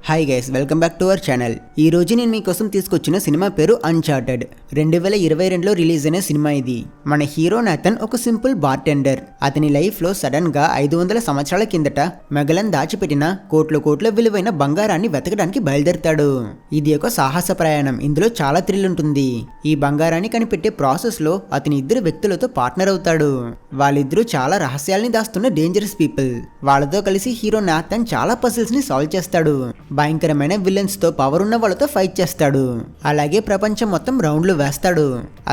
Hi guys, welcome back to our channel. ఈ రోజు నేను మీకోసం తీసుకొచ్చిన సినిమా పేరు అన్చార్టెడ్. 2022లో రిలీజ్ అయిన సినిమా ఇది. మన హీరో నాథన్ ఒక సింపుల్ బార్టెండర్. అతని లైఫ్ లో సడన్ గా 500 సంవత్సరాల కిందట మెగలన్ దాచిపెట్టిన కోట్ల విలువైన బంగారాన్ని వెతకడానికి బయలుదేరతాడు. ఇది ఒక సాహస ప్రయాణం. ఇందులో చాలా థ్రిల్ ఉంటుంది. ఈ బంగారాన్ని కనిపెట్టే ప్రాసెస్ లో అతని ఇద్దరు వ్యక్తులతో పార్ట్నర్ అవుతాడు. వాళ్ళిద్దరూ చాలా రహస్యాల్ని దాస్తున్న డేంజరస్ పీపుల్. వాళ్ళతో కలిసి హీరో నాథన్ చాలా పజిల్స్ ని సాల్వ్ చేస్తాడు. భయంకరమైన విలన్స్ తో పవర్ ఉన్న వాళ్ళతో ఫైట్ చేస్తాడు. అలాగే ప్రపంచం మొత్తం రౌండ్లు వేస్తాడు.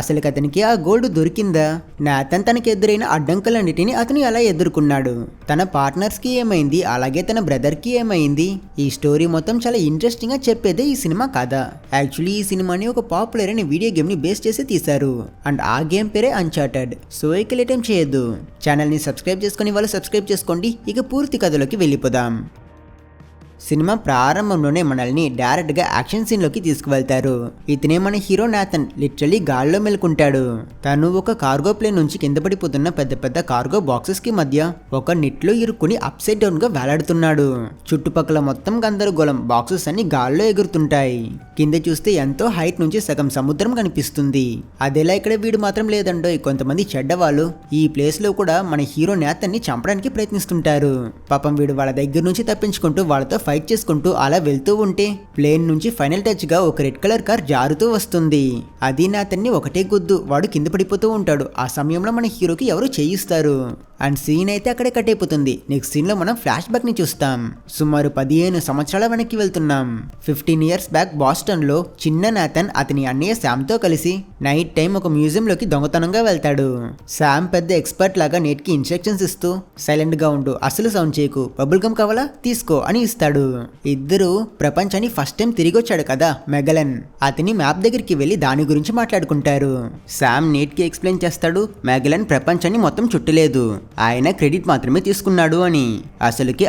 అసలు అతనికి ఆ గోల్డ్ దొరికిందా? నాథన్ తనకి ఎదురైన అడ్డంకులన్నిటిని అతను ఎలా ఎదుర్కొన్నాడు? తన పార్ట్నర్స్ కి ఏమైంది? అలాగే తన బ్రదర్ కి ఏమైంది? ఈ స్టోరీ మొత్తం చాలా ఇంట్రెస్టింగ్ గా చెప్పేదే ఈ సినిమా కథ. యాక్చువల్లీ ఈ సినిమాని ఒక పాపులర్ అయిన వీడియో గేమ్ ని బేస్ చేసి తీశారు. అండ్ ఆ గేమ్ పేరే అన్చార్టెడ్. సో ఇక లేట్ ఏం చేయొద్దు, ఛానల్ ని సబ్స్క్రైబ్ చేసుకుని వాళ్ళు సబ్స్క్రైబ్ చేసుకోండి. ఇక పూర్తి కథలోకి వెళ్ళిపోదాం. సినిమా ప్రారంభంలోనే మనల్ని డైరెక్ట్ గా యాక్షన్ సీన్ లోకి తీసుకువెళ్తారు. ఇతనే మన హీరో నాథన్ లిటరలీ గాల్లో మెలుకుంటాడు. తను ఒక కార్గో ప్లేన్ నుంచి కింద పడిపోతున్న పెద్ద కార్గో బాక్సెస్ కి మధ్య ఒక నెట్ లో ఇరుక్కుని అప్ సైడ్ డౌన్ గా వేలాడుతున్నాడు. చుట్టుపక్కల మొత్తం గందరగోళం. బాక్సెస్ అన్ని గాల్లో ఎగురుతుంటాయి. కింద చూస్తే ఎంతో హైట్ నుంచి సగం సముద్రం కనిపిస్తుంది. అదేలా ఇక్కడ వీడు మాత్రం లేదండో. కొంతమంది చెడ్డవాళ్ళు ఈ ప్లేస్ లో కూడా మన హీరో నాథన్ ని చంపడానికి ప్రయత్నిస్తుంటారు. పాపం వీడు వాళ్ళ దగ్గర నుంచి తప్పించుకుంటూ వాళ్ళతో ఫైట్ చేసుకుంటూ అలా వెళ్తూ ఉంటే ప్లేన్ నుంచి ఫైనల్ టచ్ గా ఒక రెడ్ కలర్ కార్ జారుతూ వస్తుంది. అది నాథన్ని ఒకటే గుద్దు. వాడు కింద పడిపోతూ ఉంటాడు. ఆ సమయంలో మన హీరోకి ఎవరు చేయిస్తారు. అండ్ సీన్ అయితే అక్కడే కట్ అయిపోతుంది. నెక్స్ట్ సీన్ లో మనం ఫ్లాష్ బ్యాక్ ని చూస్తాం. సుమారు 15 సంవత్సరాల వెనక్కి వెళ్తున్నాం. 15 ఇయర్స్ బ్యాక్ బాస్టన్ లో చిన్న నాథన్ అతని అన్నయ్య శామ్ తో కలిసి నైట్ టైం ఒక మ్యూజియం లోకి దొంగతనంగా వెళ్తాడు. శామ్ పెద్ద ఎక్స్పర్ట్ లాగా నేట్ కి ఇన్స్ట్రక్షన్స్ ఇస్తూ సైలెంట్ గా ఉండు, అసలు సౌండ్ చేయకు, బబుల్ గమ్ కావాలా తీసుకో అని ఇస్తాడు. ఇద్దరు ప్రపంచాన్ని ఫస్ట్ టైం తిరిగి వచ్చాడు కదా మెగలన్. అతని మ్యాప్ దగ్గరికి వెళ్లి దాని గురించి మాట్లాడుకుంటారు. శామ్ నేట్ కి ఎక్స్ప్లెయిన్ చేస్తాడు మెగలన్ ప్రపంచాన్ని మొత్తం చుట్టలేదు, ఆయన క్రెడిట్ మాత్రమే తీసుకున్నాడు అని.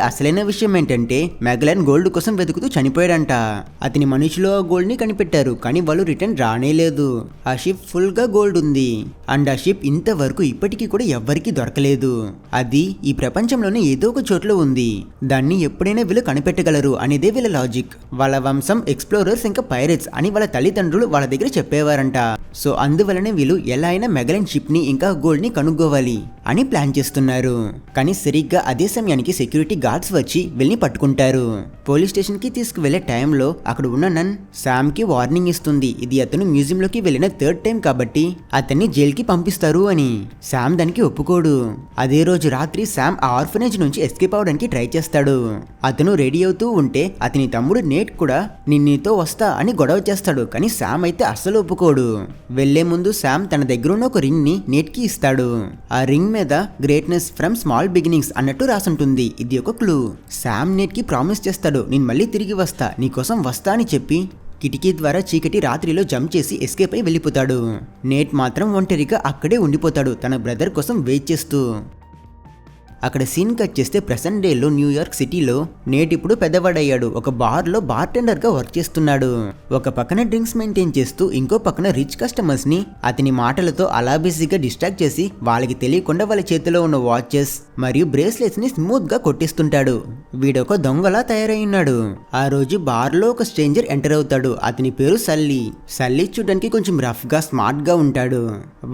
అసలైన విషయం ఏంటంటే మెగలన్ గోల్డ్ కోసం వెతుకుతూ చనిపోయాడంట. అతని మనుషులు ఆ గోల్డ్ ని కనిపెట్టారు, కానీ వాళ్ళు రిటర్న్ రానేలేదు. ఆ షిప్ ఫుల్ గా గోల్డ్ ఉంది. అండ్ ఆ షిప్ ఇంతవరకు ఇప్పటికీ కూడా ఎవ్వరికి దొరకలేదు. అది ఈ ప్రపంచంలోనే ఏదో ఒక చోట్ల ఉంది. దాన్ని ఎప్పుడైనా వీళ్ళు కనిపెట్టగలరు అనేదే వీళ్ళ లాజిక్. వాళ్ళ వంశం ఎక్స్ప్లోరర్స్ ఇంకా పైరేట్స్ అని వాళ్ళ తల్లిదండ్రులు వాళ్ళ దగ్గర చెప్పేవారంట. సో అందువలనే వీళ్ళు ఎలా అయినా మెగలన్ షిప్ ని ఇంకా గోల్డ్ ని కనుక్కోవాలి అని ప్లాన్ చేస్తున్నారు. కానీ సరిగ్గా అదే సమయానికి సెక్యూరిటీ గార్డ్స్ వచ్చి వీళ్ళని పట్టుకుంటారు. పోలీస్ స్టేషన్ కి తీసుకువెళ్లే టైంలో అక్కడ ఉన్న నన్ శామ్ కి వార్నింగ్ ఇస్తుంది. ఇది అతను మ్యూజియం లోకి వెళ్ళిన థర్డ్ టైం కాబట్టి అతన్ని జైల్ కి పంపిస్తారు అని. శామ్ దానికి ఒప్పుకోడు. అదే రోజు రాత్రి శామ్ ఆ ఆర్ఫనేజ్ నుంచి ఎస్కేప్ అవడానికి ట్రై చేస్తాడు. అతను రెడీ అవుతూ ఉంటే అతని తమ్ముడు నేట్ కూడా నిన్నీతో వస్తా అని గొడవ చేస్తాడు. కానీ శామ్ అయితే అస్సలు ఒప్పుకోడు. వెళ్లే ముందు శామ్ తన దగ్గర ఉన్న ఒక రింగ్ ని నేట్ కి ఇస్తాడు. ఆ రింగ్ మీద గ్రేట్నెస్ ఫ్రమ్ స్మాల్ బిగినింగ్స్ అన్నట్టు రాసుంటుంది. ఇది ఒక క్లూ. శామ్ నేట్ కి ప్రామిస్ చేస్తాడు, నేను మళ్ళీ తిరిగి వస్తా, నీకోసం వస్తా అని చెప్పి కిటికీ ద్వారా చీకటి రాత్రిలో జంప్ చేసి ఎస్కేప్ అయి వెళ్ళిపోతాడు. నేట్ మాత్రం ఒంటరిగా అక్కడే ఉండిపోతాడు, తన బ్రదర్ కోసం వెయిట్ చేస్తూ. అక్కడ సీన్ కట్ చేస్తే ప్రెసెంట్ డేలో న్యూయార్క్ సిటీలో నేట్ ఇప్పుడు పెద్దవాడయ్యాడు. ఒక బార్లో బార్టెండర్ గా వర్క్ చేస్తున్నాడు. ఒక పక్కన డ్రింక్స్ మెయింటైన్ చేస్తూ ఇంకో పక్కన రిచ్ కస్టమర్స్ ని అతని మాటలతో అలా బిజీగా డిస్ట్రాక్ట్ చేసి వాళ్ళకి తెలియకుండా వాళ్ళ చేతిలో ఉన్న వాచెస్ మరియు బ్రేస్లెట్స్ ని స్మూత్ గా కొట్టిస్తుంటాడు. వీడొక దొంగలా తయారైనాడు. ఆ రోజు బార్ లో ఒక స్ట్రేంజర్ ఎంటర్ అవుతాడు. అతని పేరు సల్లీ. సల్లీ చూడడానికి కొంచెం రఫ్ గా స్మార్ట్ గా ఉంటాడు.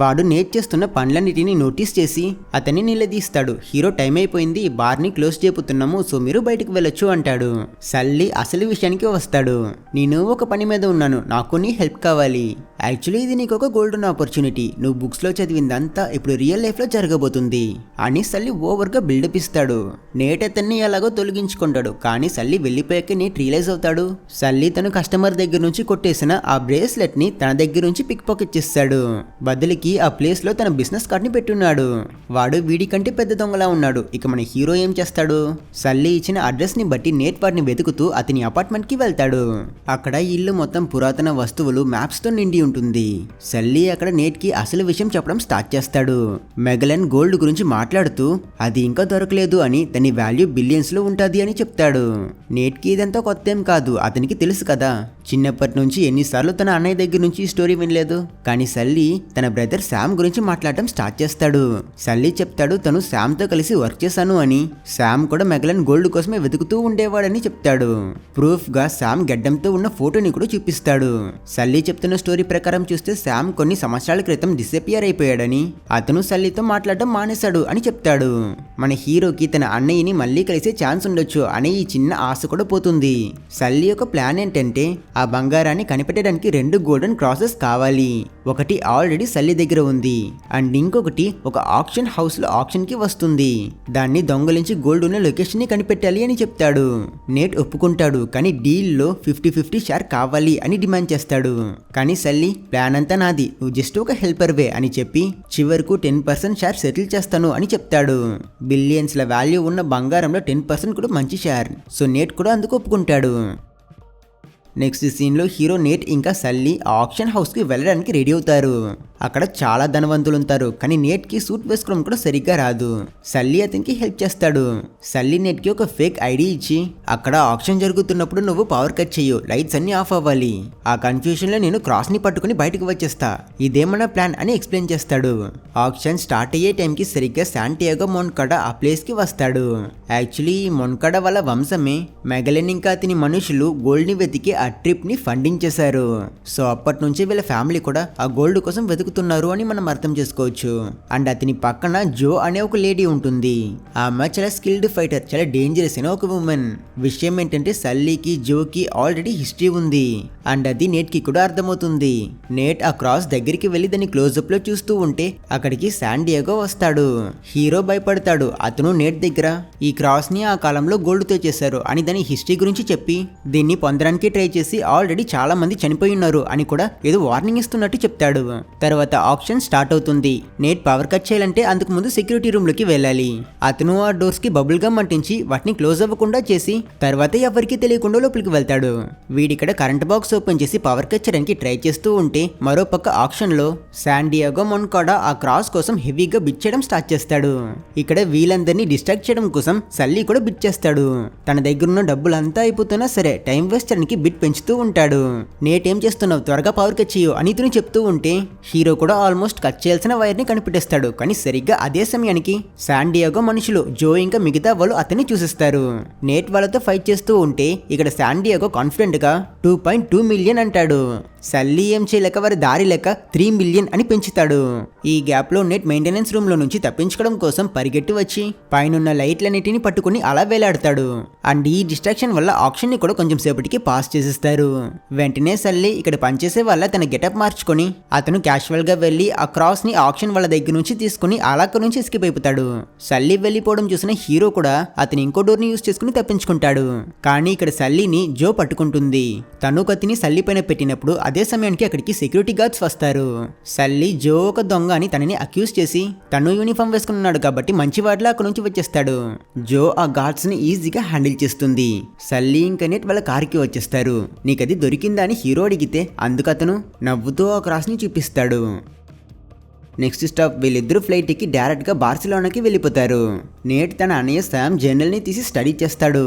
వాడు నేట్ చేస్తున్న పనులన్నిటిని నోటీస్ చేసి అతన్ని నిలదీస్తాడు. హీరో టైం అయిపోయింది, బార్ ని క్లోజ్ చేపుతున్నాము, సో మీరు బయటకు వెళ్ళొచ్చు అంటాడు. సల్లీ అసలు విషయానికి వస్తాడు. నేను ఒక పని మీద ఉన్నాను, నాకు నీ హెల్ప్ కావాలి. యాక్చువల్లీ ఇది నీకు ఒక గోల్డెన్ ఆపర్చునిటీ. నువ్వు బుక్స్ లో చదివిందంతా ఇప్పుడు రియల్ లైఫ్ లో జరగబోతుంది అని సల్లీ ఓవర్ గా బిల్డప్ ఇస్తాడు. నేట్ అతన్ని ఎలాగో తొలగించుకుంటాడు. కానీ సల్లీ వెళ్ళిపోయాక నేట్ రియలైజ్ అవుతాడు. సల్లీ తను కస్టమర్ దగ్గర నుంచి కొట్టేసిన ఆ బ్రేస్లెట్ ని తన దగ్గర నుంచి పిక్ పాకెట్ చేస్తాడు. బదులుకి ఆ ప్లేస్ లో తన బిజినెస్ కార్డ్ ని పెట్టున్నాడు. వాడు వీడి కంటే పెద్ద దొంగలా ఉన్నాడు. ఇక మన హీరో ఏం చేస్తాడు? సల్లీ ఇచ్చిన అడ్రస్ ని బట్టి నేట్ వాడిని వెతుకుతూ అతని అపార్ట్మెంట్ కి వెళ్తాడు. అక్కడ ఇల్లు మొత్తం పురాతన వస్తువులు మ్యాప్స్ తో నిండి ఉంటుంది. సల్లీ అక్కడ నేట్ కి అసలు విషయం చెప్పడం స్టార్ట్ చేస్తాడు. మెగలన్ గోల్డ్ గురించి మాట్లాడుతూ అది ఇంకా దొరకలేదు అని, దాని వాల్యూ బిలియన్స్ లో ఉంటది అని చెప్తాడు. నేట్ కి ఇదంతా కొత్త ఏం కాదు, అతనికి తెలుసు కదా. చిన్నప్పటి నుంచి ఎన్నిసార్లు తన అన్నయ్య దగ్గర నుంచి ఈ స్టోరీ వినలేదు. కానీ సల్లీ తన బ్రదర్ శామ్ గురించి మాట్లాడటం స్టార్ట్ చేస్తాడు. సల్లీ చెప్తాడు తను శామ్ తో కలిసి కలిసి వర్క్ చేశాను అని, శామ్ కూడా మెగలన్ గోల్డ్ కోసమే వెతుకుతూ ఉండేవాడని చెప్తాడు. ప్రూఫ్ గా శామ్ గడ్డంతో ఉన్న ఫోటోని కూడా చూపిస్తాడు. సల్లీ చెప్తున్న స్టోరీ ప్రకారం చూస్తే శామ్ కొన్ని సంవత్సరాల క్రితం డిసపియర్ అయిపోయాడని, అతను సల్లీతో మాట్లాడటం మానేశాడు అని చెప్తాడు. మన హీరోకి తన అన్నయ్యని మళ్ళీ కలిసే ఛాన్స్ ఉండొచ్చు అనే ఈ చిన్న ఆశ కూడా పోతుంది. సల్లీ యొక్క ప్లాన్ ఏంటంటే ఆ బంగారాన్ని కనిపెట్టడానికి 2 గోల్డెన్ క్రాసెస్ కావాలి. ఒకటి ఆల్రెడీ సల్లీ దగ్గర ఉంది అండ్ ఇంకొకటి ఒక ఆక్షన్ హౌస్ లో ఆక్షన్ కి వస్తుంది. దాన్ని దొంగలించి గోల్డ్ ఉన్న లొకేషన్ ని కనిపెట్టాలి అని చెప్తాడు. నేట్ ఒప్పుకుంటాడు, కానీ డీల్ లో 50-50 షేర్ కావాలి అని డిమాండ్ చేస్తాడు. కానీ సల్లీ ప్లాన్ అంతా నాది, నువ్వు జస్ట్ ఒక హెల్పర్ వే అని చెప్పి చివరకు 10% షేర్ సెటిల్ చేస్తాను అని చెప్తాడు. బిలియన్స్ ల వాల్యూ ఉన్న బంగారంలో 10% కూడా మంచి షేర్. సో నేట్ కూడా అందుకు ఒప్పుకుంటాడు. నెక్స్ట్ సీన్ లో హీరో నేట్ ఇంకా సల్లీ ఆక్షన్ హౌస్ కి వెళ్ళడానికి రెడీ అవుతారు. అక్కడ చాలా ధనవంతులు ఉంటారు, కానీ నేట్ కి సూట్ వేసుకోవడం కూడా సరిగ్గా రాదు. సల్లీ అతనికి హెల్ప్ చేస్తాడు. సల్లీ నేట్ కి ఒక ఫేక్ ఐడి ఇచ్చి, అక్కడ ఆక్షన్ జరుగుతున్నప్పుడు నువ్వు పవర్ కట్ చెయ్యు, లైట్స్ అన్ని ఆఫ్ అవ్వాలి. ఆ కన్ఫ్యూజన్ లో నేను క్రాస్ ని పట్టుకుని బయటకు వచ్చేస్తా, ఇదేమన్నా ప్లాన్ అని ఎక్స్ప్లెయిన్ చేస్తాడు. ఆక్షన్ స్టార్ట్ అయ్యే టైంకి సరిగ్గా శాంటియాగో మొన్కాడా ఆ ప్లేస్ కి వస్తాడు. యాక్చువల్లీ ఈ మొన్కాడా వాళ్ళ వంశమే మెగలెన్ ఇంకా అతని మనుషులు గోల్డ్ ని వెతికి ఆ ట్రిప్ ని ఫండింగ్ చేశారు. సో అప్పటి నుంచి వీళ్ళ ఫ్యామిలీ కూడా ఆ గోల్డ్ కోసం వెతుకుతున్నారు అని మనం అర్థం చేసుకోవచ్చు. అండ్ అతని పక్కన జో అనే ఒక లేడీ ఉంటుంది. ఆమె చాలా స్కిల్డ్ ఫైటర్, చాలా డేంజరస్ అయిన ఒక ఉమెన్. విషయం ఏంటంటే సల్లీకి జోకి ఆల్రెడీ హిస్టరీ ఉంది అండ్ అది నేట్ కి కూడా అర్థమవుతుంది. నేట్ ఆ క్రాస్ దగ్గరికి వెళ్లి దాన్ని క్లోజ్అప్ లో చూస్తూ ఉంటే అక్కడికి శాండియాగో వస్తాడు. హీరో భయపడతాడు. అతను నేట్ దగ్గర ఈ క్రాస్ ని ఆ కాలంలో గోల్డ్ తో చేశారు అని దాని హిస్టరీ గురించి చెప్పి, దీన్ని పొందడానికి ట్రై చేసి ఆల్రెడీ చాలా మంది చనిపోయి ఉన్నారు అని కూడా ఏదో వార్నింగ్ ఇస్తున్నట్టు చెప్తాడు. తర్వాత ఆప్షన్ స్టార్ట్ అవుతుంది. నేట్ పవర్ కట్ చేయాలంటే అందుకు ముందు సెక్యూరిటీ రూమ్ లోకి వెళ్ళాలి. అతను ఆ డోర్స్ కి బబుల్ గమ్ అంటించి వాటిని క్లోజ్ అవ్వకుండా చేసి తర్వాత ఎవరికి తెలియకుండా లోపలికి వెళ్తాడు. వీడిక్కడ కరెంట్ బాక్స్ ఓపెన్ చేసి పవర్ కట్ చేయడానికి ట్రై చేస్తూ ఉంటే మరోపక్క ఆక్షన్ లో శాండియాగో మొన్కాడా ఆ క్రాస్ కోసం హెవీగా బిట్ చేయడం స్టార్ట్ చేస్తాడు. ఇక్కడ వీళ్ళందరినీ డిస్ట్రాక్ట్ చేయడం కోసం సల్లీ కూడా బిట్ చేస్తాడు. తన దగ్గర ఉన్న డబ్బులంతా అయిపోతున్నా సరే టైం వేస్ట్ చేయడానికి బిట్ పెంచుతూ ఉంటాడు. నేట్ ఏం చేస్తున్నావు, త్వరగా పవర్ కట్ చేయు అని ఇతను చెప్తూ ఉంటే హీరో కూడా ఆల్మోస్ట్ కట్ చేయాల్సిన వైర్ ని కనిపెట్టేస్తాడు. కానీ సరిగ్గా అదే సమయానికి శాండియాగో మనుషులు జో ఇంకా మిగతా వాళ్ళు అతన్ని చూసిస్తారు. నేట్ వాళ్ళతో ఫైట్ చేస్తూ ఉంటే ఇక్కడ శాండియాగో కాన్ఫిడెంట్ గా 2.2 మిలియన్ అంటాడు. సల్లీ ఏం చేయలేక వారి దారి లేక 3 మిలియన్ అని పెంచుతాడు. ఈ గ్యాప్ లో నెట్ మెయింటెనెన్స్ రూమ్ లో నుంచి తప్పించుకోవడం కోసం పరిగెట్టి వచ్చి పైనున్న లైట్లన్నిటిని పట్టుకుని అలా వేలాడతాడు. అండ్ ఈ డిస్ట్రాక్షన్ వల్ల ఆక్షన్ ని కూడా కొంచెం సేపటికి పాస్ చేసేస్తారు. వెంటనే సల్లీ ఇక్కడ పనిచేసే వాళ్ళ తన గెటప్ మార్చుకొని అతను క్యాషువల్ గా వెళ్లి ఆ క్రాస్ ని ఆక్షన్ వాళ్ళ దగ్గర నుంచి తీసుకుని అలాక్క నుంచి ఎస్కేప్ అయిపోతాడు. సల్లీ వెళ్లిపోవడం చూసిన హీరో కూడా అతను ఇంకో డోర్ ని యూస్ చేసుకుని తప్పించుకుంటాడు. కానీ ఇక్కడ సల్లీని జో పట్టుకుంటుంది. తను కత్తిని సల్లీ పైన పెట్టినప్పుడు అదే సమయానికి అక్కడికి సెక్యూరిటీ గార్డ్స్ వస్తారు. సల్లీ జో ఒక దొంగ అని తనని అక్యూజ్ చేసి తను యూనిఫామ్ వేసుకున్నాడు కాబట్టి మంచివాడిలా అక్కడ నుంచి వచ్చేస్తాడు. జో ఆ గార్డ్స్ ని ఈజీగా హ్యాండిల్ చేస్తుంది. సల్లీ ఇంకా నెట్ వాళ్ళ కార్కి వచ్చేస్తారు. నీకది దొరికిందా అని హీరో అడిగితే అందుకు అతను నవ్వుతూ ఆ క్రాస్ ని చూపిస్తాడు. నెక్స్ట్ స్టాప్ వీళ్ళిద్దరూ ఫ్లైట్ ఎక్కి డైరెక్ట్ గా బార్సిలోనాకి వెళ్ళిపోతారు. నేట్ తన అన్నయ్య శామ్ జర్నల్ ని తీసి స్టడీ చేస్తాడు.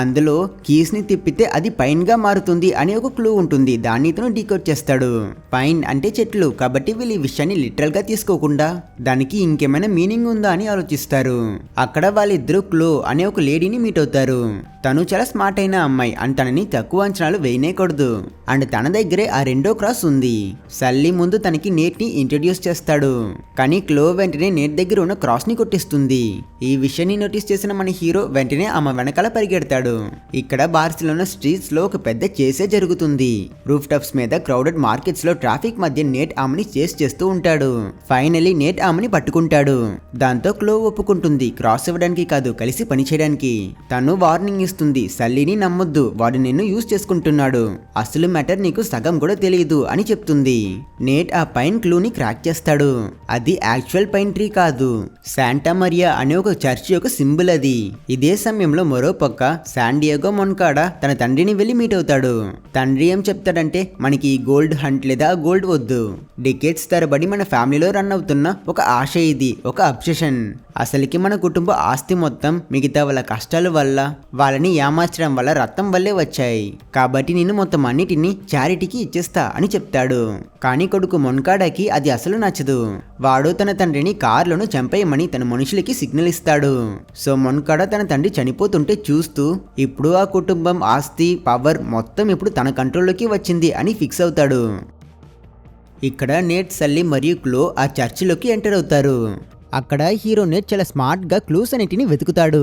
అందులో కీస్ ని తిప్పితే అది పైన్ గా మారుతుంది అనే ఒక క్లూ ఉంటుంది. దాన్ని ఇతను డీకోడ్ చేస్తాడు. పైన్ అంటే చెట్లు కాబట్టి వీళ్ళు ఈ విషయాన్ని లిటరల్ గా తీసుకోకుండా దానికి ఇంకేమైనా మీనింగ్ ఉందా అని ఆలోచిస్తారు. అక్కడ వాళ్ళిద్దరూ క్లో అనే ఒక లేడీని మీట్ అవుతారు. తను చాలా స్మార్ట్ అయిన అమ్మాయి అండ్ తనని తక్కువ అంచనాలు వేయనేకూడదు. అండ్ తన దగ్గరే ఆ రెండో క్రాస్ ఉంది. సల్లీ ముందు తనకి నేట్ ని ఇంట్రడ్యూస్ చేస్తాడు. కానీ క్లో వెంటనే నేట్ దగ్గర ఉన్న క్రాస్ ని కొట్టిస్తుంది. ఈ విషయాన్ని నోటీస్ చేసిన మన హీరో వెంటనే ఆమె వెనకాల పరిగెడతాడు. ఇక్కడ బార్సిలోనా స్ట్రీట్స్ లో ఒక పెద్ద చేసే జరుగుతుంది. రూఫ్ టాప్స్ మీద క్రౌడెడ్ మార్కెట్స్ లో ట్రాఫిక్ మధ్య నేట్ ఆమెని చేస్ చేస్తూ ఉంటాడు. ఫైనలీ నేట్ ఆమెని పట్టుకుంటాడు. దాంతో క్లో ఒప్పుకుంటుంది క్రాస్ ఇవ్వడానికి కాదు కలిసి పని చేయడానికి. తను వార్నింగ్ ఇస్తుంది, సల్లీని నమ్మొద్దు, వాడు నిన్ను యూజ్ చేసుకుంటున్నాడు, అసలు మ్యాటర్ నీకు సగం కూడా తెలియదు అని చెప్తుంది. నేట్ ఆ పైన్ క్లూని క్రాక్ చేస్తాడు. అది యాక్చువల్ పైన్ ట్రీ కాదు, శాంటా మరియా అనే ఒక చర్చ్ యొక్క సింబల్ అది. ఇదే సమయంలో మరో పక్క శాండియాగో మొన్కాడా తన తండ్రిని వెళ్లి మీట్ అవుతాడు. తండ్రి ఏం చెప్తాడంటే మనకి ఈ గోల్డ్ హంట్ లేదా గోల్డ్ వద్దు, డికేట్స్ తరబడి మన ఫ్యామిలీలో రన్ అవుతున్న ఒక ఆశ ఇది, ఒక అబ్సెషన్. అసలుకి మన కుటుంబ ఆస్తి మొత్తం మిగతా వాళ్ళ కష్టాల వల్ల వాళ్ళని ఏమార్చడం వల్ల రక్తం వల్లే వచ్చాయి, కాబట్టి నేను మొత్తం అన్నిటిని చారిటీకి ఇచ్చేస్తా అని చెప్తాడు. కానీ కొడుకు మొన్కాడాకి అది అసలు నచ్చదు. వాడు తన తండ్రిని కార్లను చంపేయమని తన మనుషులకి సిగ్నల్ ఇస్తాడు. సో మొన్కాడా తన తండ్రి చనిపోతుంటే చూస్తూ ఇప్పుడు ఆ కుటుంబం ఆస్తి పవర్ మొత్తం ఇప్పుడు తన కంట్రోల్లోకి వచ్చింది అని ఫిక్స్ అవుతాడు. ఇక్కడ నేట్, సల్లీ మరియు క్లో ఆ చర్చిలోకి ఎంటర్ అవుతారు. అక్కడ హీరో నేట్ చాలా స్మార్ట్ గా క్లూస్ అన్నిటిని వెతుకుతాడు.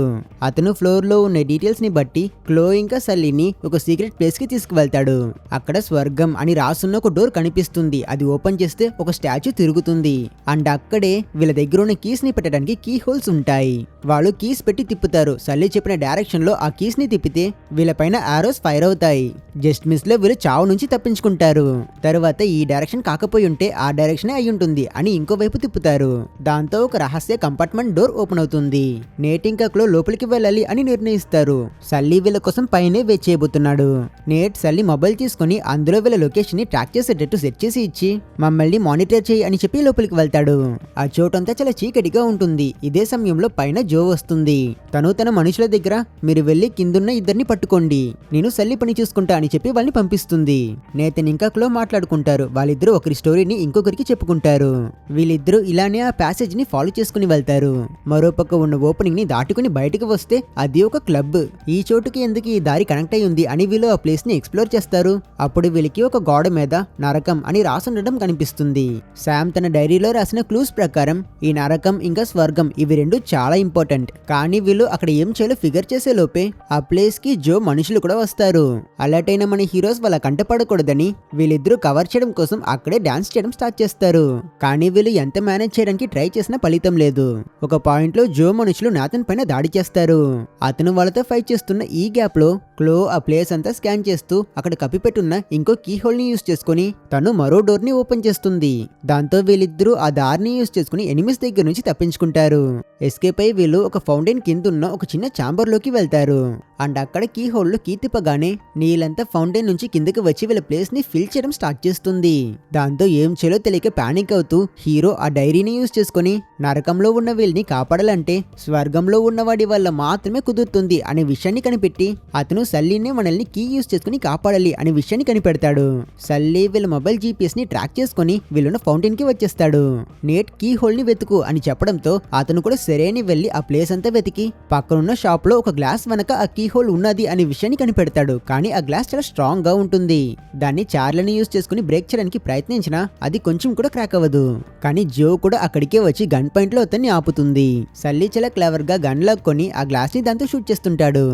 అతను ఫ్లోర్ లో ఉన్న డీటెయిల్స్ ని బట్టి క్లో ఇంకా సల్లీని ఒక సీక్రెట్ ప్లేస్ కి తీసుకువెళ్తాడు. అక్కడ స్వర్గం అని రాసున్న ఒక డోర్ కనిపిస్తుంది. అది ఓపెన్ చేస్తే ఒక స్టాచ్యూ తిరుగుతుంది. అండ్ అక్కడే వీళ్ళ దగ్గర ఉన్న కీస్ ని పెట్టడానికి కీ హోల్స్ ఉంటాయి. వాళ్ళు కీస్ పెట్టి తిప్పుతారు. సల్లీ చెప్పిన డైరెక్షన్ లో ఆ కీస్ ని తిప్పితే వీళ్ళపైన ఆరోస్ ఫైర్ అవుతాయి. జస్ట్ మిస్ లో వీళ్ళు చావు నుంచి తప్పించుకుంటారు. తర్వాత ఈ డైరెక్షన్ కాకపోయి ఉంటే ఆ డైరెక్షన్ అయి ఉంటుంది అని ఇంకోవైపు తిప్పుతారు. దాంతో ఒక రహస్య కంపార్ట్మెంట్ డోర్ ఓపెన్ అవుతుంది. నేట్ ఇంకా క్లో లోపలికి వెళ్ళాలి అని నిర్ణయిస్తారు. సల్లీ వీళ్ళ కోసం పైనే వెయిట్ చేయబోతున్నాడు. నేట్ సల్లీ మొబైల్ తీసుకుని అందులో వీళ్ళ లొకేషన్ ని ట్రాక్ చేసేటట్టు సెట్ చేసి ఇచ్చి మమ్మల్ని మానిటర్ చేయి అని చెప్పి లోపలికి వెళ్తాడు. ఆ చోటంతా చాలా చీకటిగా ఉంటుంది. ఇదే సమయంలో పైన జో వస్తుంది. తను తన మనుషుల దగ్గర మీరు వెళ్లి కిందున్న ఇద్దరిని పట్టుకోండి, నేను సల్లీ పని చూసుకుంటా అని చెప్పి వాళ్ళని పంపిస్తుంది. నేతన్ ఇంకా క్లో మాట్లాడుకుంటారు. వాళ్ళిద్దరూ ఒకరి స్టోరీని ఇంకొకరికి చెప్పుకుంటారు. వీళ్ళిద్దరూ ఇలానే ఆ ప్యాసేజ్ ని ఫాలో చేసుకుని వెళ్తారు. మరోపక్క ఉన్న ఓపెనింగ్ ని దాటుకుని బయటకు వస్తే అది ఒక క్లబ్. ఈ చోటుకి ఎందుకు ఈ దారి కనెక్ట్ అయి ఉంది అని వీళ్ళు ఆ ప్లేస్ ని ఎక్స్ప్లోర్ చేస్తారు. అప్పుడు వీళ్ళకి ఒక గోడ మీద నరకం అని రాసుండడం కనిపిస్తుంది. శామ్ తన డైరీలో రాసిన క్లూస్ ప్రకారం ఈ నరకం ఇంకా స్వర్గం ఇవి రెండు చాలా ఇంపార్టెంట్. కానీ వీళ్ళు అక్కడ ఏం చేయాలో ఫిగర్ చేసే లోపే ఆ ప్లేస్ కి జో మనుషులు కూడా వస్తారు. అలర్ట్ అయిన మన హీరోస్ వాళ్ళ కంటపడకూడదని వీళ్ళిద్దరూ కవర్ చేయడం కోసం అక్కడే డాన్స్ చేయడం స్టార్ట్ చేస్తారు. కానీ వీళ్ళు ఎంత మేనేజ్ చేయడానికి ట్రై చేసినా ఫలితం లేదు. ఒక పాయింట్ లో జో మనుషులు నాథన్ పైన దాడి చేస్తారు. అతను వాళ్ళతో ఫైట్ చేస్తున్న ఈ గ్యాప్ లో క్లో ఆ ప్లేస్ అంతా స్కాన్ చేస్తూ అక్కడ కప్పిపెట్టున్న ఇంకో కీ హోల్ ని యూజ్ చేసుకుని తను మరో డోర్ ని ఓపెన్ చేస్తుంది. దాంతో వీళ్ళిద్దరూ ఆ దారిని యూజ్ చేసుకుని ఎనిమిస్ దగ్గర నుంచి తప్పించుకుంటారు. ఎస్కేప్ అయి వీళ్ళు ఒక ఫౌంటైన్ కింద ఉన్న ఒక చిన్న ఛాంబర్ లోకి వెళ్తారు. అండ్ అక్కడ కీ హోల్ లో కీ తిప్పగానే నీళ్ళంతా ఫౌంటైన్ నుంచి కిందకి వచ్చి వీళ్ళ ప్లేస్ ని ఫిల్ చేయడం స్టార్ట్ చేస్తుంది. దాంతో ఏం చేయాలో తెలియక పానిక్ అవుతూ హీరో ఆ డైరీని యూజ్ చేసుకుని నరకంలో ఉన్న వీళ్ళని కాపాడాలంటే స్వర్గంలో ఉన్నవాడి వల్ల మాత్రమే కుదురుతుంది అనే విషయాన్ని కనిపెట్టి అతను సల్లీని మనల్ని కీ యూజ్ చేసుకుని కాపాడాలి అనే విషయాన్ని కనిపెడతాడు. సల్లీ వీళ్ళ మొబైల్ జీపీఎస్ ని ట్రాక్ చేసుకుని వీళ్ళున్న ఫౌంటైన్ కి వచ్చేస్తాడు. నేట్ కీ హోల్ ని వెతుకు అని చెప్పడంతో అతను కూడా సరేని వెళ్లి ఆ ప్లేస్ అంతా వెతికి పక్కనున్న షాప్ లో ఒక గ్లాస్ వెనక ఆ కీ హోల్ ఉన్నది అనే విషయాన్ని కనిపెడతాడు. కానీ ఆ గ్లాస్ చాలా స్ట్రాంగ్ గా ఉంటుంది. దాన్ని చార్లని యూజ్ చేసుకుని బ్రేక్ చేయడానికి ప్రయత్నించినా అది కొంచెం కూడా క్రాక్ అవ్వదు. కానీ జో కూడా అక్కడికే వచ్చి గన్ పాయింట్ లో అతన్ని ఆపుతుంది. సల్లీ చాలా క్లవర్ గా గన్ లాక్కొని ఆ గ్లాస్ ని దాంతో షూట్ చేస్తుంటాడు.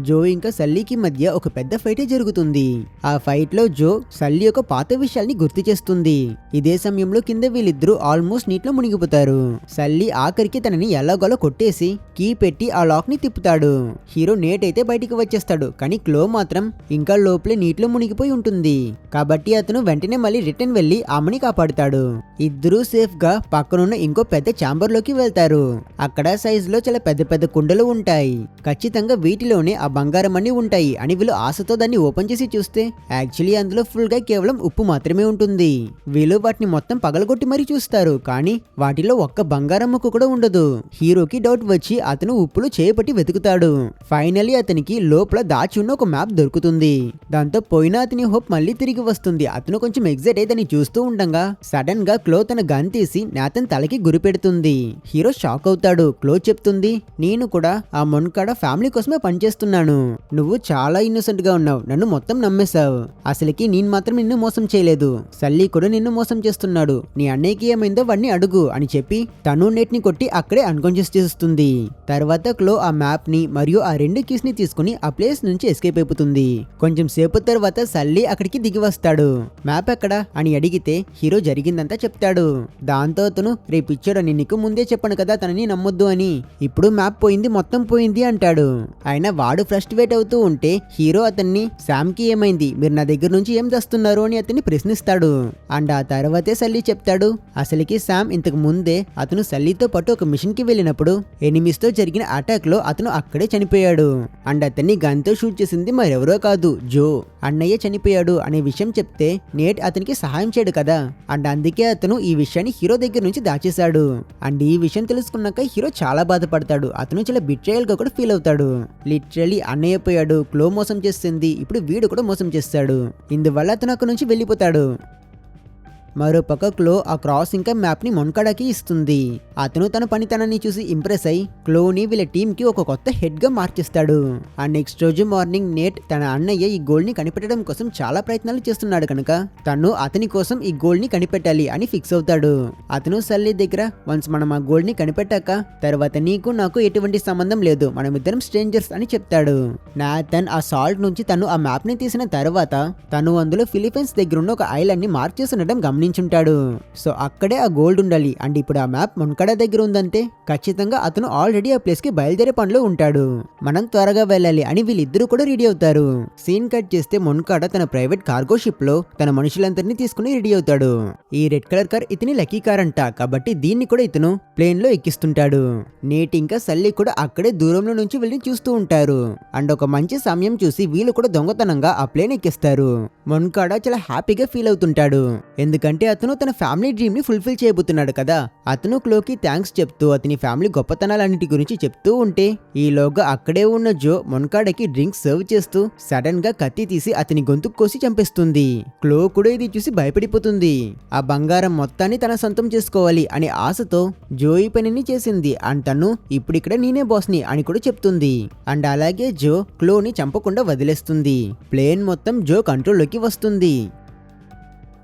జో ఇంకా సల్లీకి మధ్య ఒక పెద్ద ఫైటే జరుగుతుంది. ఆ ఫైట్ లో జో సల్లీ యొక్క పాత విషయాల్ని గుర్తు చేస్తుంది. ఇదే సమయంలో కింద వీళ్ళిద్దరూ ఆల్మోస్ట్ నీటిలో మునిగిపోతారు. సల్లీ ఆఖరికి తనని ఎలాగోలా కొట్టేసి కీ పెట్టి ఆ లాక్ ని తిప్పుతాడు. హీరో నేట్ అయితే బయటికి వచ్చేస్తాడు. కానీ క్లో మాత్రం ఇంకా లోపలే నీటిలో మునిగిపోయి ఉంటుంది. కాబట్టి అతను వెంటనే మళ్ళీ రిటర్న్ వెళ్లి ఆమెని కాపాడుతాడు. ఇద్దరూ సేఫ్ గా పక్కనున్న ఇంకో పెద్ద ఛాంబర్ లోకి వెళ్తారు. అక్కడ సైజ్ లో చాలా పెద్ద పెద్ద కుండలు ఉంటాయి. ఖచ్చితంగా వీటిలోనే ఆ బంగారం అన్ని ఉంటాయి అని వీళ్ళు ఆశతో దాన్ని ఓపెన్ చేసి చూస్తే యాక్చువల్లీ అందులో ఫుల్ గా కేవలం ఉప్పు మాత్రమే ఉంటుంది. వీళ్ళు వాటిని మొత్తం పగలగొట్టి మరీ చూస్తారు. కానీ వాటిలో ఒక్క బంగారం ముక్క కూడా ఉండదు. హీరోకి డౌట్ వచ్చి అతను ఉప్పులో చేయబట్టి వెతుకుతాడు. ఫైనలీ అతనికి లోపల దాచి ఉన్న ఒక మ్యాప్ దొరుకుతుంది. దాంతో పోయిన అతని హోప్ మళ్ళీ తిరిగి వస్తుంది. అతను కొంచెం ఎగ్జైట్ అయి దాన్ని చూస్తూ ఉండగా సడన్ గా క్లో తన గన్ తీసి నాథన్ తలకి గురి పెడుతుంది. హీరో షాక్ అవుతాడు. క్లో చెప్తుంది, నేను కూడా ఆ మొన్కాడ ఫ్యామిలీ కోసమే పనిచేస్తున్నాను. నువ్వు చాలా ఇన్నోసెంట్ గా ఉన్నావు. నన్ను మొత్తం నమ్మేశావు. అసలుకి నేను మాత్రం నిన్ను మోసం చేయలేదు. సల్లీ కూడా నిన్ను మోసం చేస్తున్నాడు. నీ అన్నయ్యకి ఏమైందో వాడిని అడుగు అని చెప్పి తను నెట్ ని కొట్టి అక్కడే అన్కాన్షియస్ చేస్తుంది. తర్వాత క్లో ఆ మ్యాప్ ని మరియు ఆ రెండు కీస్ ని తీసుకుని ఆ ప్లేస్ నుంచి ఎస్కేప్ అయిపోతుంది. కొంచెం సేపు తర్వాత సల్లీ అక్కడికి దిగి వస్తాడు. మ్యాప్ ఎక్కడ అని అడిగితే హీరో జరిగిందంతా చెప్తాడు. దాంతో అతను రేపు ఇచ్చాడని నీకు ముందే చెప్పాను కదా తనని నమ్మొద్దు అని, ఇప్పుడు మ్యాప్ పోయింది మొత్తం పోయింది అంటాడు. అయినా వాడు ఫ్రస్ట్రేట్ అవుతూ ఉంటే హీరో అతన్ని శామ్ కి ఏమైంది, మీరు నా దగ్గర నుంచి ఏం చేస్తున్నారు అని అతన్ని ప్రశ్నిస్తాడు. అండ్ ఆ తర్వాతే సల్లీ చెప్తాడు, అసలుకి శామ్ ఇంతకు ముందే అతను సల్లీతో పాటు ఒక మిషన్ కి వెళ్ళినప్పుడు ఎనిమిస్ తో జరిగిన అటాక్ లో అతను అక్కడే చనిపోయాడు. అండ్ అతన్ని గన్ తో షూట్ చేసింది మరెవరో కాదు, జో. అన్నయ్య చనిపోయాడు అనే విషయం చెప్తే నేట్ అతనికి సహాయం చేయడు కదా. అండ్ అందుకే అతను ఈ విషయాన్ని హీరో దగ్గర నుంచి దాచేశాడు. అండ్ ఈ విషయం తెలుసుకున్నాక హీరో చాలా బాధపడతాడు. అతను చాలా బిట్రేయల్ గా కూడా ఫీల్ అవుతాడు. లిటరలీ అన్నయ్య పోయాడు, క్లో మోసం చేస్తుంది, ఇప్పుడు వీడు కూడా మోసం చేస్తాడు. ఇందువల్ల అతను అక్కడి నుంచి వెళ్ళిపోతాడు. మరోపక్క క్లో ఆ క్రాస్ ఇంకా మ్యాప్ ని మొన్కాడాకి ఇస్తుంది. అతను తన పనితనాన్ని చూసి ఇంప్రెస్ అయి క్లోని వీళ్ళ టీమ్ కి ఒక కొత్త హెడ్ గా మార్చేస్తాడు. ఆ నెక్స్ట్ రోజు మార్నింగ్ నేట్ తన అన్నయ్య ఈ గోల్డ్ ని కనిపెట్టడం కోసం చాలా ప్రయత్నాలు చేస్తున్నాడు కనుక తను అతని కోసం ఈ గోల్డ్ ని కనిపెట్టాలి అని ఫిక్స్ అవుతాడు. అతను సల్లీ దగ్గర వన్స్ మనం ఆ గోల్డ్ ని కనిపెట్టాక తర్వాత నీకు నాకు ఎటువంటి సంబంధం లేదు, మనమిద్దరం స్ట్రేంజర్స్ అని చెప్తాడు. నాథన్ ఆ సాల్ట్ నుంచి తను ఆ మ్యాప్ ని తీసిన తర్వాత తను అందులో ఫిలిప్పైన్స్ దగ్గర ఉన్న ఒక ఐలాండ్ ని మార్క్ చేసి ఉండడం గమనించుంటాడు. సో అక్కడే ఆ గోల్డ్ ఉండాలి. అండ్ ఇప్పుడు ఆ మ్యాప్ మొన్కడా దగ్గర ఉందంటే ఖచ్చితంగా అతను ఆల్రెడీ ఆ ప్లేస్ కి బయలుదేరే పనిలో ఉంటాడు. మనం త్వరగా వెళ్ళాలి అని వీళ్ళిద్దరూ కూడా రెడీ అవుతారు. సీన్ కట్ చేస్తే మొన్కాడా తన ప్రైవేట్ కార్గో షిప్ లో తన మనుషులందరినీ తీసుకుని రెడీ అవుతాడు. ఈ రెడ్ కలర్ కార్ ఇతని లక్కీ కార్ అంట, కాబట్టి దీన్ని కూడా ఇతను ప్లేన్ లో ఎక్కిస్తుంటాడు. నేటి ఇంకా సల్లీ కూడా అక్కడే దూరంలో నుంచి వెళ్ళి చూస్తూ ఉంటారు. అండ్ ఒక మంచి సమయం చూసి వీళ్ళు కూడా దొంగతనంగా ఆ ప్లేన్ ఎక్కిస్తారు. మొన్కాడా చాలా హ్యాపీగా ఫీల్ అవుతుంటాడు. ఎందుకంటే అతను తన ఫ్యామిలీ డ్రీమ్ ని ఫుల్ఫిల్ చేయబోతున్నాడు కదా. అతను క్లోకి థ్యాంక్స్ చెప్తూ అతని ఫ్యామిలీ గొప్పతనాలన్నిటి గురించి చెప్తూ ఉంటే ఈలోగా అక్కడే ఉన్న జో మొన్కాడాకి డ్రింక్స్ సర్వ్ చేస్తూ సడన్ గా కత్తి తీసి అతని గొంతు కోసి చంపేస్తుంది. క్లో కూడా ఇది చూసి భయపడిపోతుంది. ఆ బంగారం మొత్తాన్ని తన సొంతం చేసుకోవాలి అనే ఆశతో జో ఈ పనిని చేసింది. అండ్ తను ఇప్పుడిక్కడ నేనే బాస్ని అని కూడా చెప్తుంది. అండ్ అలాగే జో క్లోని చంపకుండా వదిలేస్తుంది. ప్లేన్ మొత్తం జో కంట్రోల్లోకి వస్తుంది.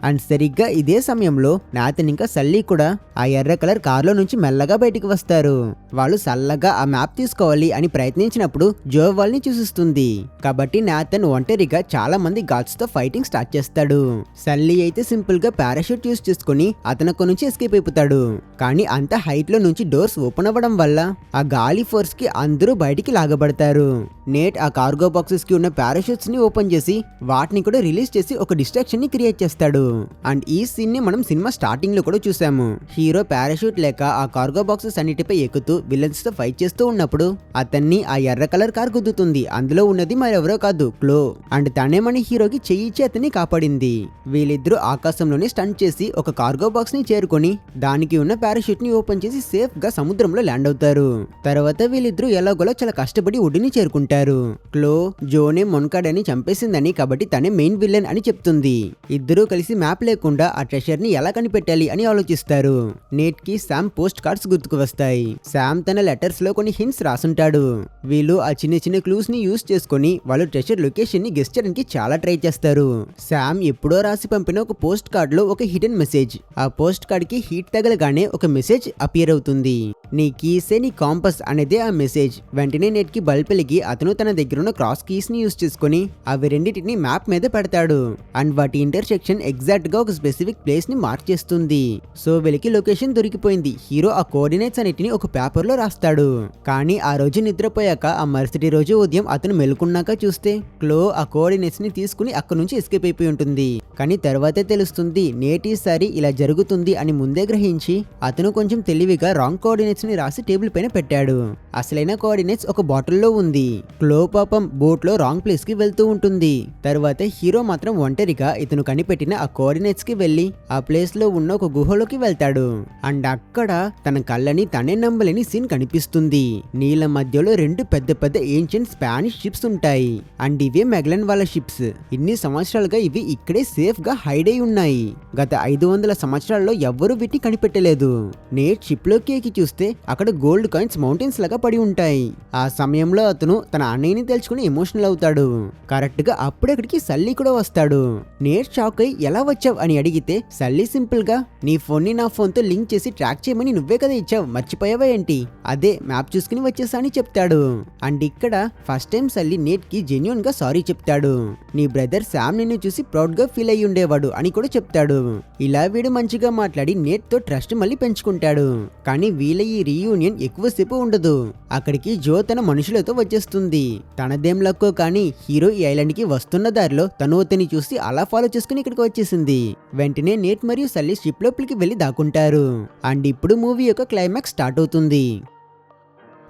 అండ్ సరిగ్గా ఇదే సమయంలో నాథన్ ఇంకా సల్లీ కూడా ఆ ఎర్ర కలర్ కార్లో నుంచి మెల్లగా బయటికి వస్తారు. వాళ్ళు సల్లగా ఆ మ్యాప్ తీసుకోవాలి అని ప్రయత్నించినప్పుడు జో వాళ్ళని చూసిస్తుంది. కాబట్టి నాథన్ ఒంటరిగా చాలా మంది గాడ్స్ తో ఫైటింగ్ స్టార్ట్ చేస్తాడు. సల్లీ అయితే సింపుల్ గా పారాషూట్ యూస్ చేసుకుని అతనొక్క నుంచి ఎస్కేప్ అయిపోతాడు. కానీ అంత హైట్ లో నుంచి డోర్స్ ఓపెన్ అవ్వడం వల్ల ఆ గాలి ఫోర్స్ కి అందరూ బయటికి లాగబడతారు. నేట్ ఆ కార్గో బాక్సెస్ కి ఉన్న పారాషూట్స్ ని ఓపెన్ చేసి వాటిని కూడా రిలీజ్ చేసి ఒక డిస్ట్రాక్షన్ ని క్రియేట్ చేస్తాడు. అండ్ ఈ సీన్ ని మనం సినిమా స్టార్టింగ్ లో కూడా చూసాము. హీరో పారాషూట్ లేక ఆ కార్గో బాక్సెస్ అన్నిటిపై ఎక్కుతూ విలన్స్ తో ఫైట్ చేస్తూ ఉన్నప్పుడు అతన్ని ఆ ఎర్ర కలర్ కార్ గుద్దుతుంది. అందులో ఉన్నది మరెవరో కాదు, క్లో. అండ్ తనే మన హీరోకి చెయ్యిచ్చి అతన్ని కాపాడింది. వీళ్ళిద్దరూ ఆకాశంలోనే స్టంట్ చేసి ఒక కార్గో బాక్స్ ని చేరుకొని దానికి ఉన్న పారాషూట్ ని ఓపెన్ చేసి సేఫ్ గా సముద్రంలో ల్యాండ్ అవుతారు. తర్వాత వీళ్ళిద్దరూ ఎలాగోలా చాలా కష్టపడి ఒడ్డుని చేరుకుంటారు. క్లో జోనే మొన్కాడాని చంపేసిందని, కాబట్టి తనే మెయిన్ విలన్ అని చెప్తుంది. ఇద్దరూ కలిసి మ్యాప్ లేకుండా ఆ ట్రెషర్ ని ఎలా కనిపెట్టాలి అని ఆలోచిస్తారు. నేట్ కి శామ్ పోస్ట్ కార్డ్స్ గుర్తుకు వస్తాయి. శామ్ తన లెటర్స్ లో కొన్ని హింట్స్ రాసుంటాడు. వీళ్ళు ఆ చిన్న చిన్న క్లూస్ ని యూస్ చేసుకుని వాళ్ళు ట్రెషర్ లొకేషన్ ని గెస్ చేయడానికి చాలా ట్రై చేస్తారు. శామ్ ఎప్పుడో రాసి పంపిన ఒక పోస్ట్ కార్డ్ లో ఒక హిడెన్ మెసేజ్. ఆ పోస్ట్ కార్డ్ కి హీట్ తగలగానే ఒక మెసేజ్ అపియర్ అవుతుంది. నీ కీసే నీ కాంపస్ అనేదే ఆ మెసేజ్. వెంటనే నెట్ కి బల్బ్ వెలిగి అతను తన దగ్గర ఉన్న క్రాస్ కీస్ ని యూస్ చేసుకుని అవి రెండింటిని మ్యాప్ మీద పెడతాడు. అండ్ వాటి ఇంటర్సెక్షన్ ఎగ్జాక్ట్ గా ఒక స్పెసిఫిక్ ప్లేస్ ని మార్క్ చేస్తుంది. సో వీళ్ళకి లొకేషన్ దొరికిపోయింది. హీరో ఆ కోఆర్డినేట్స్ అన్నిటిని ఒక పేపర్ లో రాస్తాడు. కానీ ఆ రోజు నిద్రపోయాక ఆ మరుసటి రోజు ఉదయం అతను మెలుకున్నాక చూస్తే క్లో ఆ కోఆర్డినేట్స్ ని తీసుకుని అక్కడి నుంచి ఎస్కేప్ అయిపోయి ఉంటుంది. కానీ తర్వాతే తెలుస్తుంది నేటిసారి ఇలా జరుగుతుంది అని ముందే గ్రహించి అతను కొంచెం తెలివిగా రాంగ్ కోఆర్డినేట్స్ ని రాసి టేబుల్ పైన పెట్టాడు. అసలైన కోఆర్డినేట్స్ ఒక బాటిల్లో ఉంది. క్లో పాపం బోట్ లో రాంగ్ ప్లేస్ కి వెళ్తూ ఉంటుంది. తర్వాత హీరో మాత్రం ఒంటరిగా ఇతను కనిపెట్టిన ఆ కోఆర్డినేట్స్ కి వెళ్లి ఆ ప్లేస్ లో ఉన్న ఒక గుహలోకి వెళ్తాడు. అండ్ అక్కడ తన కళ్ళని తనే నమ్మలేని సీన్ కనిపిస్తుంది. నీళ్ళ మధ్యలో రెండు పెద్ద పెద్ద ఏన్షియంట్ స్పానిష్ షిప్స్ ఉంటాయి. అండ్ ఇవే మెగలన్ వాళ్ళ షిప్స్. ఇన్ని సంవత్సరాలుగా ఇవి ఇక్కడే సేఫ్ గా హైడ్ అయి ఉన్నాయి. గత 500 సంవత్సరాల్లో ఎవ్వరూ వీటిని కనిపెట్టలేదు. నేట్ షిప్ లోకి ఎక్కి చూస్తే అక్కడ గోల్డ్ కాయిన్స్ మౌంటైన్స్ లాగా పడి ఉంటాయి. ఆ సమయంలో అతను తన అన్నయ్యని తెలుసుకుని ఎమోషనల్ అవుతాడు. కరెక్ట్ గా అప్పుడే అక్కడికి సల్లీ కూడా వస్తాడు. నేట్ షాక్ అయి ఎలా వచ్చావు అని అడిగితే సల్లీ సింపుల్ గా నీ ఫోన్ ని నా ఫోన్ తో లింక్ చేసి ట్రాక్ చేయమని నువ్వే కదా ఇచ్చావు, మర్చిపోయావా ఏంటి, అదే మ్యాప్ చూసుకుని వచ్చేసా అని చెప్తాడు. అండ్ ఇక్కడ ఫస్ట్ టైం సల్లీ నేట్ కి జెన్యూన్ గా సారీ చెప్తాడు. నీ బ్రదర్ శామ్ నిన్ను చూసి ప్రౌడ్ గా ఫీల్ అయ్యి ఉండేవాడు అని కూడా చెప్తాడు. ఇలా వీడు మంచిగా మాట్లాడి నేట్ తో ట్రస్ట్ మళ్ళీ పెంచుకుంటాడు. కానీ వీళ్ళ ఈ రీయూనియన్ ఎక్కువసేపు ఉండదు. అక్కడికి జో తన మనుషులతో వచ్చేస్తుంది. తనదేం లక్కో కానీ హీరో ఈ ఐలాండ్ కి వస్తున్న దారిలో తను అతని చూసి అలా ఫాలో చేసుకుని ఇక్కడికి వచ్చేసింది. వెంటనే నేట్ మరియు సల్లీ షిప్ లోపలికి వెళ్లి దాక్కుంటారు. అండ్ ఇప్పుడు మూవీ యొక్క క్లైమాక్స్ స్టార్ట్ అవుతుంది.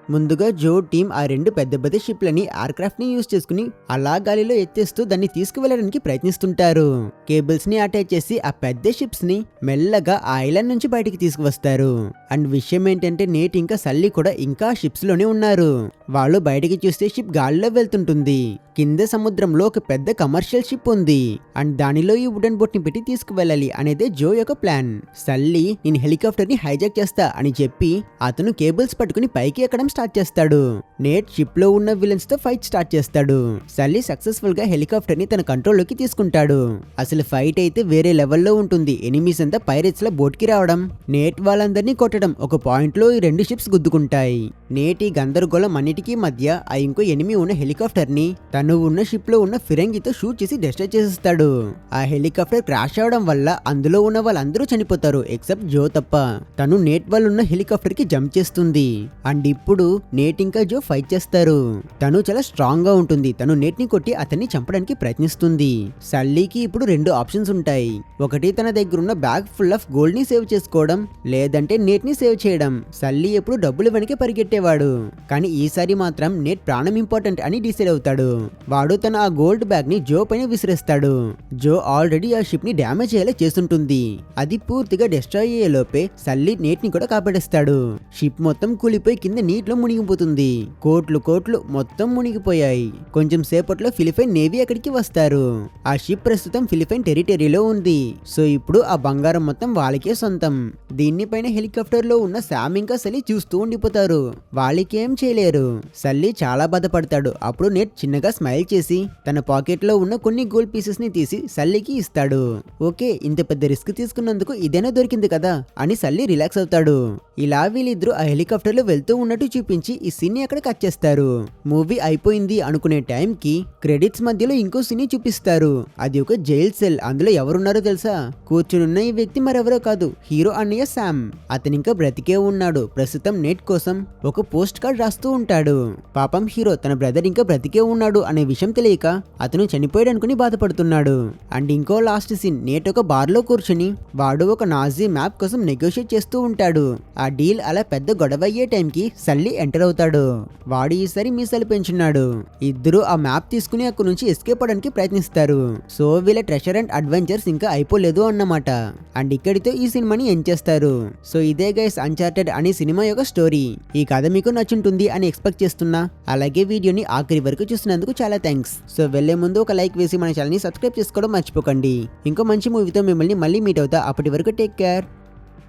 ముందుగా జో టీమ్ ఆ రెండు పెద్ద పెద్ద షిప్లని ఎయిర్ క్రాఫ్ట్ ని యూజ్ చేసుకుని అలా గాలిలో ఎత్తేస్తూ దాన్ని తీసుకువెళ్ళడానికి ప్రయత్నిస్తుంటారు. కేబుల్స్ ని అటాచ్ చేసి ఆ పెద్ద షిప్స్ ని మెల్లగా ఆ ఐలాండ్ నుంచి బయటికి తీసుకువస్తారు. అండ్ విషయం ఏంటంటే నేట్ ఇంకా సల్లీ కూడా ఇంకా షిప్స్ లోనే ఉన్నారు. వాళ్ళు బయటికి చూస్తే షిప్ గాలిలో వెళ్తుంటుంది. కింద సముద్రంలో ఒక పెద్ద కమర్షియల్ షిప్ ఉంది అండ్ దానిలో ఈ వుడెన్ బోట్ ని పెట్టి తీసుకువెళ్ళాలి అనేదే జో యొక్క ప్లాన్. సల్లీ నేను హెలికాప్టర్ ని హైజాక్ చేస్తా అని చెప్పి అతను కేబుల్స్ పట్టుకుని పైకి ఎక్కడం స్టార్ట్ చేస్తాడు. నేట్ షిప్ లో ఉన్న విలన్స్ తో ఫైట్ స్టార్ట్ చేస్తాడు. సల్లీ సక్సెస్ఫుల్ గా హెలికాప్టర్ ని తన కంట్రోల్లోకి తీసుకుంటాడు. అసలు ఫైట్ అయితే వేరే లెవెల్లో ఉంటుంది. ఎనిమీస్ అంతా పైరేట్స్ ల బోట్ కి రావడం, నేట్ వాళ్ళందరినీ కొట్టడం, ఒక పాయింట్ లో ఈ 2 షిప్స్ గుద్దుకుంటాయి. నేటి గందరగోళం అన్నిటికీ మధ్య ఆ ఇంకో ఎనిమీ ఉన్న హెలికాప్టర్ ని తను ఉన్న షిప్ లో ఉన్న ఫిరంగితో షూట్ చేసి డిస్ట్రాయ్ చేసేస్తాడు. ఆ హెలికాప్టర్ క్రాష్ అవడం వల్ల అందులో ఉన్న వాళ్ళందరూ చనిపోతారు ఎక్సెప్ట్ జో తప్ప. తను నేట్ వాళ్ళు ఉన్న హెలికాప్టర్ కి జంప్ చేస్తుంది. అండ్ ఇప్పుడు నేట్ ఇంకా జో ఫైట్ చేస్తారు. తను చాలా స్ట్రాంగ్ గా ఉంటుంది. తను నేట్ ని కొట్టి అతన్ని చంపడానికి ప్రయత్నిస్తుంది. సల్లీకి ఇప్పుడు 2 ఆప్షన్స్ ఉంటాయి. ఒకటి తన దగ్గర ఉన్న బ్యాగ్ ఫుల్ ఆఫ్ గోల్డ్ ని సేవ్ చేసుకోవడం, లేదంటే నేట్ ని సేవ్ చేయడం. సల్లీ ఎప్పుడు డబ్బులు వెనకే పరిగెట్టేవాడు, కానీ ఈసారి మాత్రం నేట్ ప్రాణం ఇంపార్టెంట్ అని డిసైడ్ అవుతాడు. వాడు తన ఆ గోల్డ్ బ్యాగ్ ని జో పైన విసిరేస్తాడు. జో ఆల్రెడీ ఆ షిప్ ని డ్యామేజ్ అయ్యేలా చేస్తుంటుంది. అది పూర్తిగా డిస్ట్రాయ్ అయ్యే లోపే సల్లీ నేట్ ని కూడా కాపాడేస్తాడు. షిప్ మొత్తం కూలిపోయి కింద నీటిలో మునిగిపోతుంది. కోట్లు మొత్తం మునిగిపోయాయి. కొంచెం సేపట్లో ఫిలిపైన్ నేవీ అక్కడికి వస్తారు. ఆ షిప్ ప్రస్తుతం ఫిలిపైన్ టెరిటరీలో ఉంది. సో ఇప్పుడు ఆ బంగారం మొత్తం వాళ్ళకే సొంతం. దీన్ని పైన హెలికాప్టర్ లో ఉన్న శామ్ ఇంకా సల్లీ చూస్తూ ఉండిపోతారు. వాళ్ళకేం చేయలేరు. సల్లీ చాలా బాధపడతాడు. అప్పుడు నేట్ చిన్నగా స్మైల్ చేసి తన పాకెట్ లో ఉన్న కొన్ని గోల్డ్ పీసెస్ ని తీసి సల్లీకి ఇస్తాడు. ఓకే, ఇంత పెద్ద రిస్క్ తీసుకున్నందుకు ఇదేనా దొరికింది కదా అని సల్లీ రిలాక్స్ అవుతాడు. ఇలా వీళ్ళిద్దరూ ఆ హెలికాప్టర్ లో వెళ్తూ ఉన్నట్టు చూపించి ఈ సీన్ ని అక్కడ కట్ చేస్తారు. మూవీ అయిపోయింది అనుకునే టైం కి క్రెడిట్స్ మధ్యలో ఇంకో సీన్ చూపిస్తారు. అది ఒక జైల్ సెల్. అందులో ఎవరున్నారో తెలుసా? కూర్చునున్న ఈ వ్యక్తి మరెవరో కాదు, హీరో అన్నయ్య శామ్. అతను ఇంకా బ్రతికే ఉన్నాడు. ప్రస్తుతం నేట్ కోసం ఒక పోస్ట్ కార్డ్ రాస్తూ ఉంటాడు. పాపం హీరో తన బ్రదర్ ఇంకా బ్రతికే ఉన్నాడు అనే విషయం తెలియక అతను చనిపోయాడు అనుకుని బాధపడుతున్నాడు. అండ్ ఇంకో లాస్ట్ సీన్, నేట్ ఒక బార్ లో కూర్చుని వాడు ఒక నాజీ మ్యాప్ కోసం నెగోషియేట్ చేస్తూ ఉంటాడు. ఆ డీల్ అలా పెద్ద గొడవ అయ్యే టైంకి సల్లీ ఎంటర్ అవుతాడు. వాడు ఈసారి మీసాలు పెంచున్నాడు. ఇద్దరు ఆ మ్యాప్ తీసుకుని అక్కడి నుంచి ఎస్కేప్ అవడానికి ప్రయత్నిస్తారు. సో వీళ్ళ ట్రెషర్ అండ్ అడ్వెంచర్స్ ఇంకా అయిపోలేదు అన్నమాట. అండ్ ఇక్కడితో ఈ సినిమాని ఎండ్ చేస్తారు. సో ఇదే గైస్ అన్చార్టెడ్ అనే సినిమా యొక్క స్టోరీ. ఈ కథ మీకు నచ్చుంటుంది అని ఎక్స్పెక్ట్ చేస్తున్నా. అలాగే వీడియోని ఆఖరి వరకు చూసినందుకు చాలా థ్యాంక్స్. సో వెళ్లే ముందు ఒక లైక్ వేసి మన ఛానల్ ని సబ్స్క్రైబ్ చేసుకోవడం మర్చిపోకండి. ఇంకో మంచి మూవీతో మిమ్మల్ని మళ్ళీ మీట్ అవుతా. అప్పటి వరకు టేక్ కేర్.